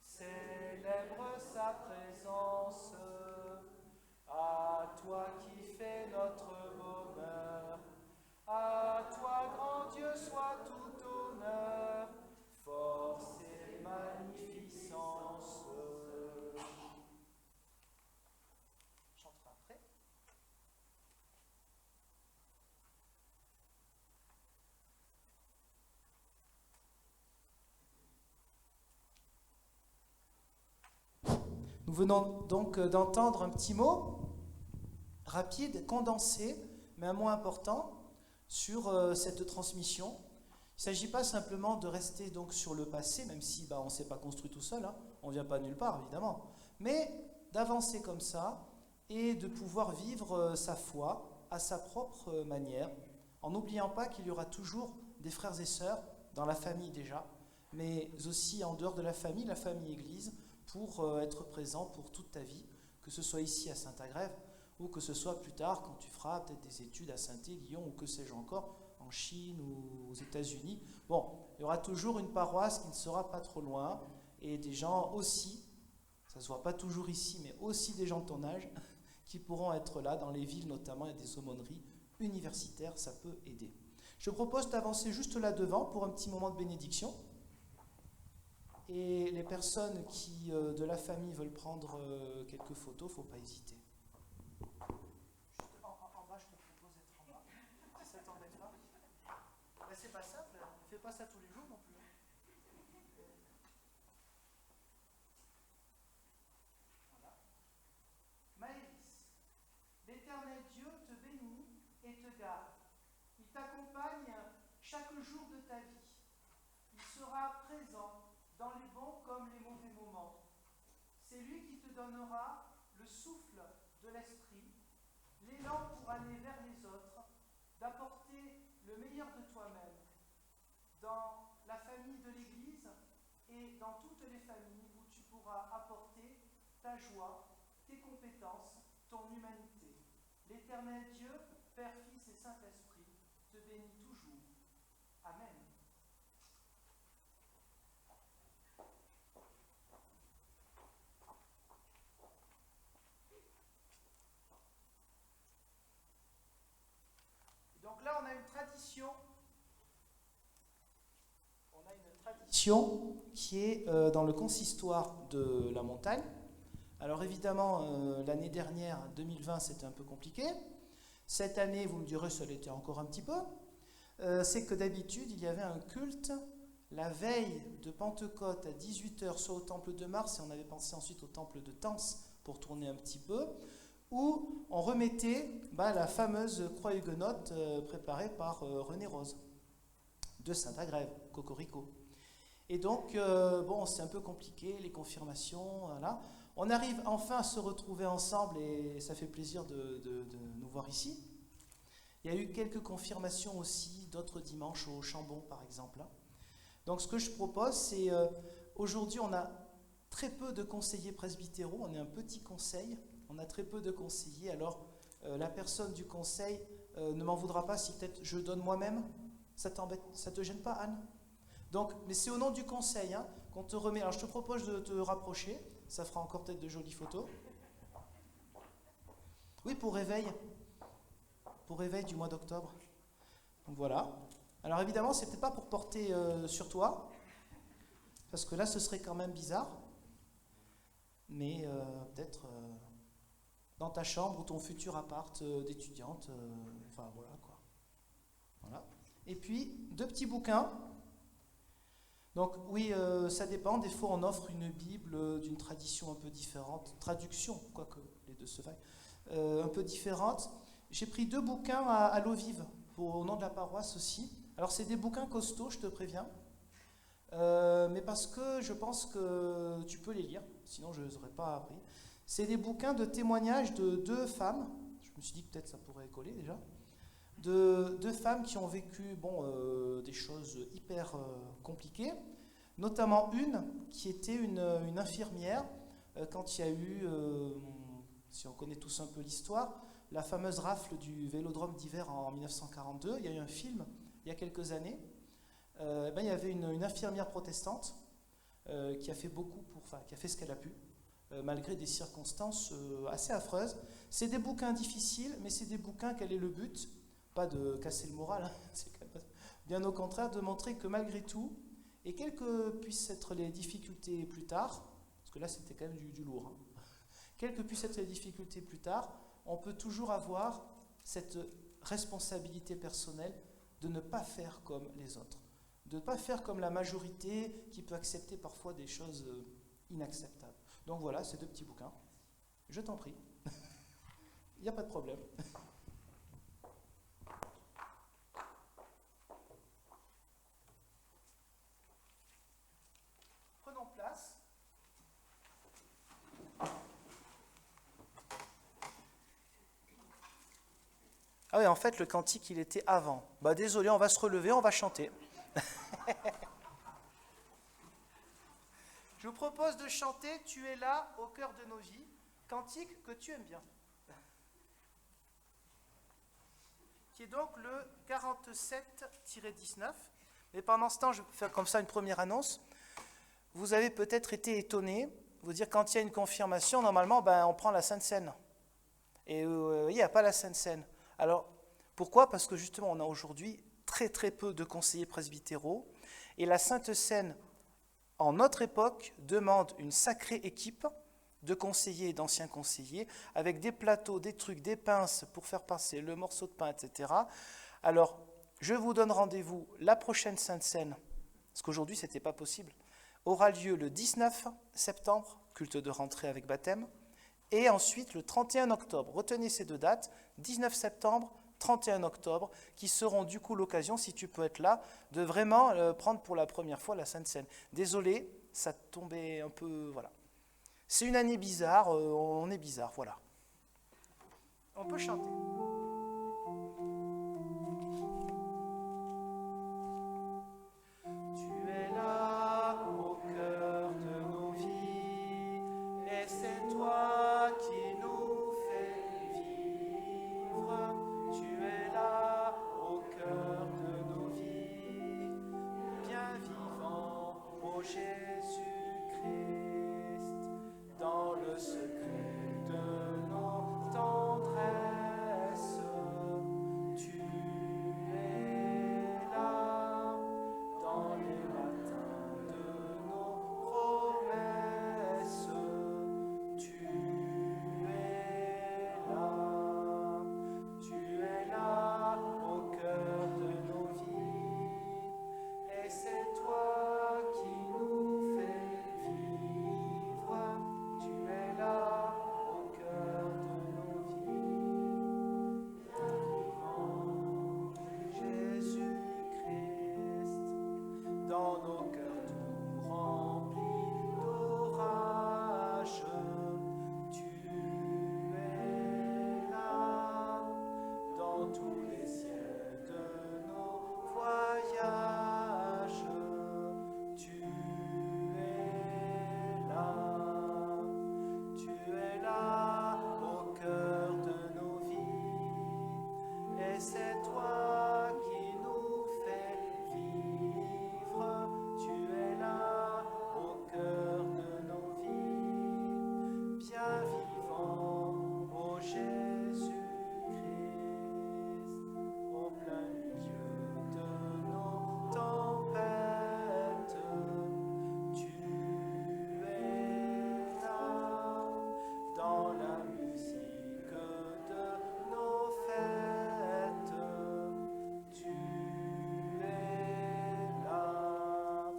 célèbrent sa présence. À toi qui fais notre bonheur, à toi, grand Dieu, soit tout honneur, force et magnificence. Chantera après. Nous venons donc d'entendre un petit mot rapide, condensé, mais un mot important sur cette transmission. Il ne s'agit pas simplement de rester donc sur le passé, même si on ne s'est pas construit tout seul, hein, on ne vient pas de nulle part évidemment, mais d'avancer comme ça et de pouvoir vivre sa foi à sa propre manière, en n'oubliant pas qu'il y aura toujours des frères et sœurs dans la famille déjà, mais aussi en dehors de la famille église, pour être présent pour toute ta vie, que ce soit ici à Saint-Agrève, ou que ce soit plus tard quand tu feras peut-être des études à Saint-Étienne, Lyon, ou que sais-je encore, en Chine ou aux États-Unis. Bon, il y aura toujours une paroisse qui ne sera pas trop loin, et des gens aussi, ça ne se voit pas toujours ici, mais aussi des gens de ton âge, qui pourront être là, dans les villes notamment, il y a des aumôneries universitaires, ça peut aider. Je propose d'avancer juste là devant pour un petit moment de bénédiction. Et les personnes qui, de la famille, veulent prendre quelques photos, il ne faut pas hésiter. Juste en bas, je te propose d'être en bas. Si ça t'embête pas. Ben, c'est pas simple, on ne fait pas ça tous les jours non plus. Voilà. Maëlys, l'Éternel Dieu te bénit et te garde. Il t'accompagne chaque jour de ta vie. Il sera présent dans les bons comme les mauvais moments. C'est lui qui te donnera le souffle de l'esprit, l'élan pour aller vers les autres, d'apporter le meilleur de toi-même dans la famille de l'Église et dans toutes les familles où tu pourras apporter ta joie, tes compétences, ton humanité. L'Éternel Dieu, Père, Fils et Saint-Esprit, te bénit toujours. Amen. Donc là, on a une tradition. tradition qui est dans le consistoire de la montagne. Alors évidemment, l'année dernière, 2020, c'était un peu compliqué. Cette année, vous me direz, ça l'était encore un petit peu. C'est que d'habitude, il y avait un culte la veille de Pentecôte à 18h, soit au temple de Mars, et on avait pensé ensuite au temple de Tens pour tourner un petit peu, où on remettait la fameuse croix huguenote préparée par René Rose, de Saint-Agrève, Cocorico. Et donc, c'est un peu compliqué, les confirmations, voilà. On arrive enfin à se retrouver ensemble et ça fait plaisir de nous voir ici. Il y a eu quelques confirmations aussi d'autres dimanches au Chambon, par exemple. Donc, ce que je propose, c'est aujourd'hui, on a très peu de conseillers presbytéraux, on est un petit conseil, on a très peu de conseillers. Alors, la personne du conseil ne m'en voudra pas si peut-être je donne moi-même. Ça t'embête, ça te gêne pas, Anne? Donc, mais c'est au nom du conseil qu'on te remet. Alors, je te propose de te rapprocher. Ça fera encore peut-être de jolies photos. Oui, pour réveil du mois d'octobre. Donc voilà. Alors évidemment, c'est peut-être pas pour porter sur toi, parce que là, ce serait quand même bizarre. Mais peut-être dans ta chambre ou ton futur appart d'étudiante. Enfin voilà quoi. Voilà. Et puis, 2 petits bouquins. Donc oui, ça dépend. Des fois, on offre une Bible d'une tradition un peu différente. Traduction, quoique les deux se vaillent. Un peu différente. J'ai pris 2 bouquins à l'eau vive, au nom de la paroisse aussi. Alors, c'est des bouquins costauds, je te préviens. Mais parce que je pense que tu peux les lire, sinon je ne les aurais pas appris. C'est des bouquins de témoignages de 2 femmes. Je me suis dit que peut-être ça pourrait coller déjà. De 2 femmes qui ont vécu des choses hyper compliquées, notamment une qui était une infirmière quand il y a eu, si on connaît tous un peu l'histoire, la fameuse rafle du Vélodrome d'hiver en 1942. Il y a eu un film il y a quelques années. Il y avait une infirmière protestante qui a fait qui a fait ce qu'elle a pu, malgré des circonstances assez affreuses. C'est des bouquins difficiles, mais c'est des bouquins, quel est le but ? Pas de casser le moral, c'est bien au contraire de montrer que malgré tout, et quelles que puissent être les difficultés plus tard, parce que là c'était quand même du lourd, quelles que puissent être les difficultés plus tard, on peut toujours avoir cette responsabilité personnelle de ne pas faire comme les autres, de ne pas faire comme la majorité qui peut accepter parfois des choses inacceptables. Donc voilà, ces 2 petits bouquins. Je t'en prie. Il n'y a pas de problème. Prenons place. Ah oui, en fait, le cantique, il était avant. Désolé, on va se relever, on va chanter. Je vous propose de chanter « Tu es là, au cœur de nos vies », cantique que tu aimes bien. Qui est donc le 47-19. Mais pendant ce temps, je vais faire comme ça une première annonce. Vous avez peut-être été étonnés, vous dire quand il y a une confirmation, normalement, on prend la Sainte Seine. Et il n'y a pas la Sainte Seine. Alors, pourquoi ? Parce que justement, on a aujourd'hui très très peu de conseillers presbytéraux. Et la Sainte Seine, en notre époque, demande une sacrée équipe de conseillers et d'anciens conseillers, avec des plateaux, des trucs, des pinces pour faire passer le morceau de pain, etc. Alors, je vous donne rendez-vous, la prochaine Sainte Seine, parce qu'aujourd'hui, ce n'était pas possible, aura lieu le 19 septembre, culte de rentrée avec baptême, et ensuite le 31 octobre. Retenez ces 2 dates, 19 septembre, 31 octobre, qui seront du coup l'occasion, si tu peux être là, de vraiment prendre pour la première fois la Sainte Seine. Désolé, ça tombait un peu... Voilà. C'est une année bizarre, on est bizarre, voilà. On peut chanter. Tu es là au cœur de nos vies, et c'est toi qui nous fais vivre. Tu es là au cœur de nos vies, bien vivant, ô Jésus-Christ, dans le secret de nos tendresses. c'est toi qui nous fais vivre, tu es là au cœur de nos vies, bien vivant, ô Jésus-Christ, au plein milieu de nos tempêtes, tu es là, dans la musique de nos fêtes, tu es là,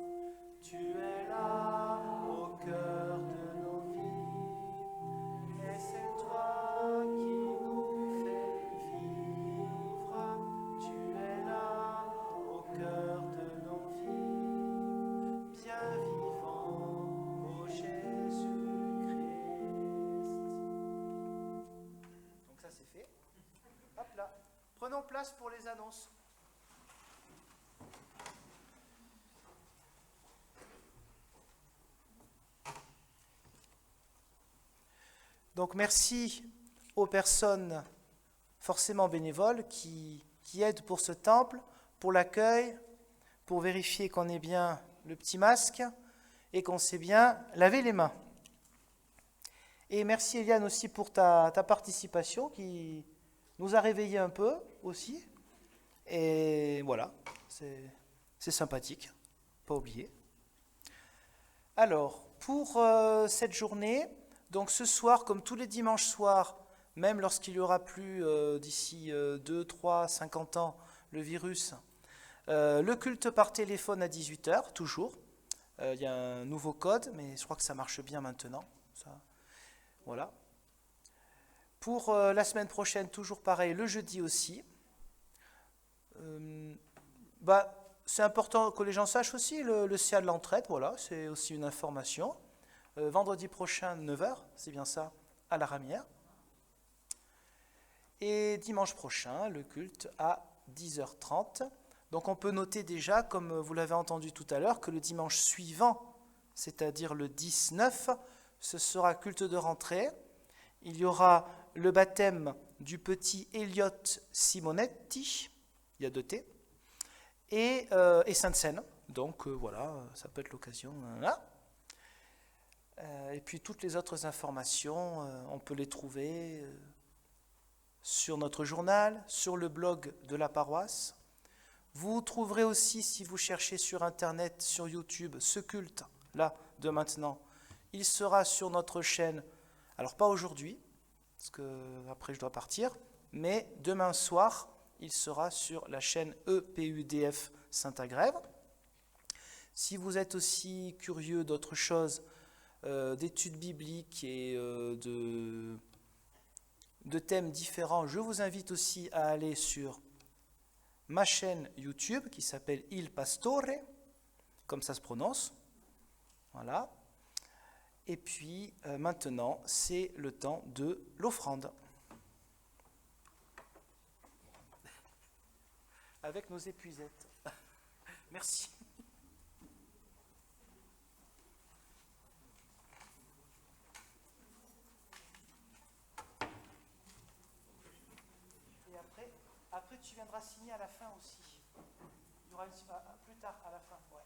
tu es là au cœur de nos vies, et c'est toi qui nous fais vivre, tu es là au cœur de nos vies, bien vivant, ô Jésus-Christ. Donc ça c'est fait. Hop là. Prenons place pour les annonces. Donc merci aux personnes forcément bénévoles qui aident pour ce temple, pour l'accueil, pour vérifier qu'on ait bien le petit masque et qu'on sait bien laver les mains. Et merci Eliane aussi pour ta participation qui nous a réveillés un peu aussi. Et voilà, c'est sympathique, pas oublier. Alors, pour cette journée, donc ce soir, comme tous les dimanches soirs, même lorsqu'il n'y aura plus d'ici 2, 3, 50 ans le virus, le culte par téléphone à 18h, toujours. Il y a un nouveau code, mais je crois que ça marche bien maintenant. Ça, voilà. Pour la semaine prochaine, toujours pareil, le jeudi aussi. C'est important que les gens sachent aussi le CA de l'entraide, voilà, c'est aussi une information. Vendredi prochain, 9h, c'est bien ça, à la Ramière. Et dimanche prochain, le culte à 10h30. Donc on peut noter déjà, comme vous l'avez entendu tout à l'heure, que le dimanche suivant, c'est-à-dire le 19, ce sera culte de rentrée. Il y aura le baptême du petit Elliot Simonetti, il y a 2 T, et Sainte-Seine. Donc voilà, ça peut être l'occasion. Là. Et puis toutes les autres informations, on peut les trouver sur notre journal, sur le blog de la paroisse. Vous trouverez aussi, si vous cherchez sur Internet, sur YouTube, ce culte, là, de maintenant. Il sera sur notre chaîne, alors pas aujourd'hui, parce que après je dois partir, mais demain soir, il sera sur la chaîne EPUDF Saint-Agrève. Si vous êtes aussi curieux d'autres choses, d'études bibliques et de thèmes différents, je vous invite aussi à aller sur ma chaîne YouTube qui s'appelle Il Pastore, comme ça se prononce. Voilà. Et puis maintenant, c'est le temps de l'offrande. Avec nos épuisettes. Merci. Et après tu viendras signer à la fin aussi. Il y aura plus tard, à la fin. Ouais.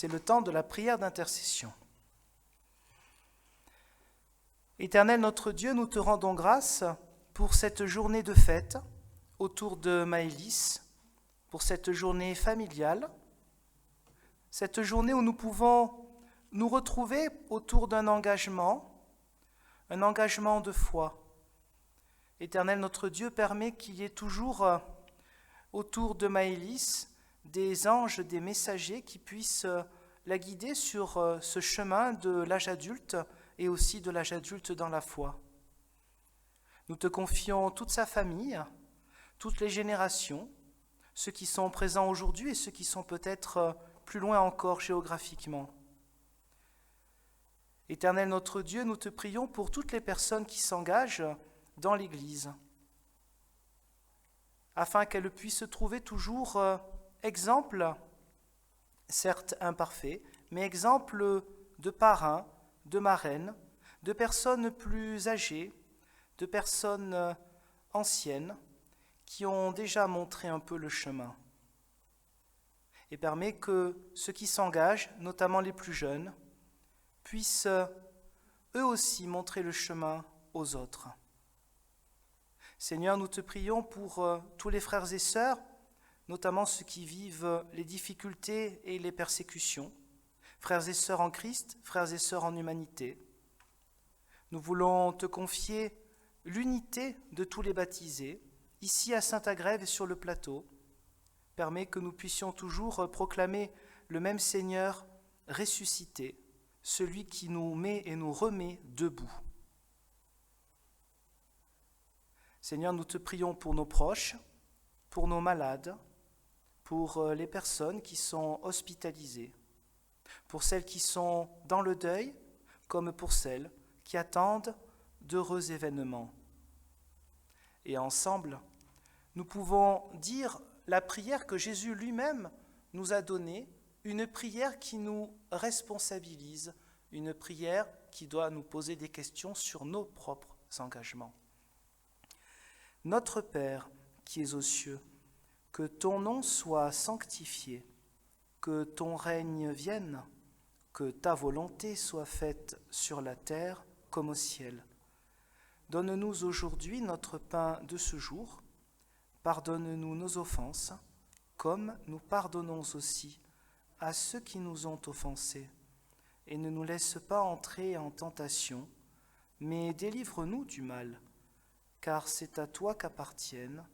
C'est le temps de la prière d'intercession. Éternel notre Dieu, nous te rendons grâce pour cette journée de fête autour de Maëlys, pour cette journée familiale, cette journée où nous pouvons nous retrouver autour d'un engagement de foi. Éternel notre Dieu, permet qu'il y ait toujours autour de Maëlys des anges, des messagers qui puissent la guider sur ce chemin de l'âge adulte et aussi de l'âge adulte dans la foi. Nous te confions toute sa famille, toutes les générations, ceux qui sont présents aujourd'hui et ceux qui sont peut-être plus loin encore géographiquement. Éternel notre Dieu, nous te prions pour toutes les personnes qui s'engagent dans l'Église, afin qu'elles puissent trouver toujours exemple, certes imparfait, mais exemple de parrains, de marraines, de personnes plus âgées, de personnes anciennes qui ont déjà montré un peu le chemin. Et permet que ceux qui s'engagent, notamment les plus jeunes, puissent eux aussi montrer le chemin aux autres. Seigneur, nous te prions pour tous les frères et sœurs, notamment ceux qui vivent les difficultés et les persécutions, frères et sœurs en Christ, frères et sœurs en humanité. Nous voulons te confier l'unité de tous les baptisés, ici à Saint-Agrève et sur le plateau. Permet que nous puissions toujours proclamer le même Seigneur ressuscité, celui qui nous met et nous remet debout. Seigneur, nous te prions pour nos proches, pour nos malades, pour les personnes qui sont hospitalisées, pour celles qui sont dans le deuil, comme pour celles qui attendent d'heureux événements. Et ensemble, nous pouvons dire la prière que Jésus lui-même nous a donnée, une prière qui nous responsabilise, une prière qui doit nous poser des questions sur nos propres engagements. Notre Père qui es aux cieux, que ton nom soit sanctifié, que ton règne vienne, que ta volonté soit faite sur la terre comme au ciel. Donne-nous aujourd'hui notre pain de ce jour. Pardonne-nous nos offenses, comme nous pardonnons aussi à ceux qui nous ont offensés. Et ne nous laisse pas entrer en tentation, mais délivre-nous du mal, car c'est à toi qu'appartiennent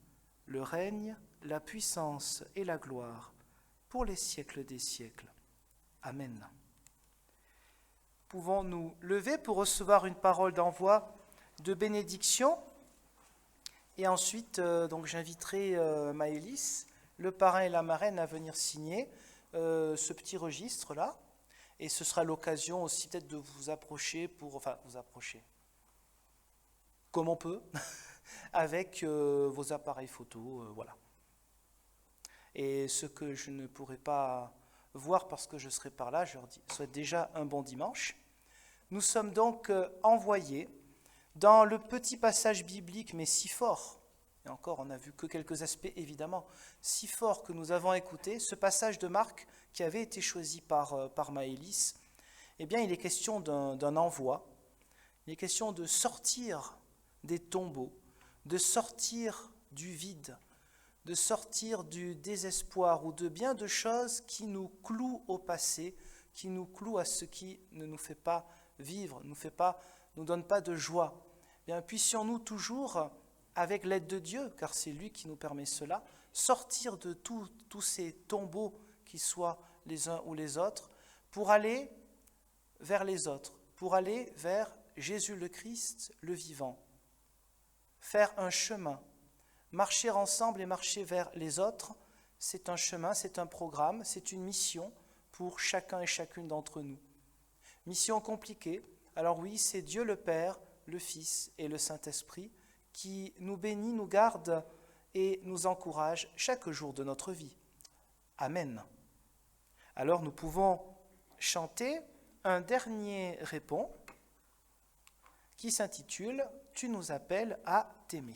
le règne, la puissance et la gloire, pour les siècles des siècles. Amen. Pouvons-nous lever pour recevoir une parole d'envoi de bénédiction? Et ensuite, donc j'inviterai Maëlys, le parrain et la marraine à venir signer ce petit registre-là. Et ce sera l'occasion aussi peut-être de vous approcher comme on peut, avec vos appareils photo, voilà. Et ce que je ne pourrai pas voir parce que je serai par là, je leur souhaite déjà un bon dimanche. Nous sommes donc envoyés dans le petit passage biblique, mais si fort, et encore on n'a vu que quelques aspects évidemment, si fort que nous avons écouté, ce passage de Marc qui avait été choisi par Maëlys, eh bien il est question d'un envoi, il est question de sortir des tombeaux, de sortir du vide, de sortir du désespoir ou de bien de choses qui nous clouent au passé, qui nous clouent à ce qui ne nous fait pas vivre, nous donne pas de joie. Eh bien, puissions-nous toujours, avec l'aide de Dieu, car c'est lui qui nous permet cela, sortir de tous ces tombeaux, qu'ils soient les uns ou les autres, pour aller vers les autres, pour aller vers Jésus le Christ, le vivant. Faire un chemin, marcher ensemble et marcher vers les autres, c'est un chemin, c'est un programme, c'est une mission pour chacun et chacune d'entre nous. Mission compliquée, alors oui, c'est Dieu le Père, le Fils et le Saint-Esprit qui nous bénit, nous garde et nous encourage chaque jour de notre vie. Amen. Alors nous pouvons chanter un dernier répond qui s'intitule « Tu nous appelles à t'aimer ».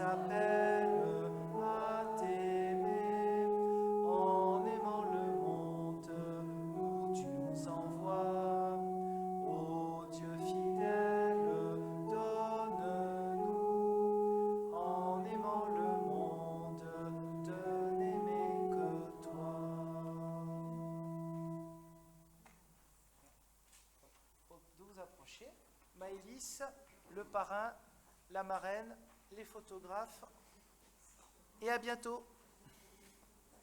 appelle à t'aimer. En aimant le monde où tu nous envoies. Ô Dieu fidèle, donne-nous, en aimant le monde, de n'aimer que toi. De vous approcher. Maëlys, le parrain, la marraine, les photographes, et à bientôt.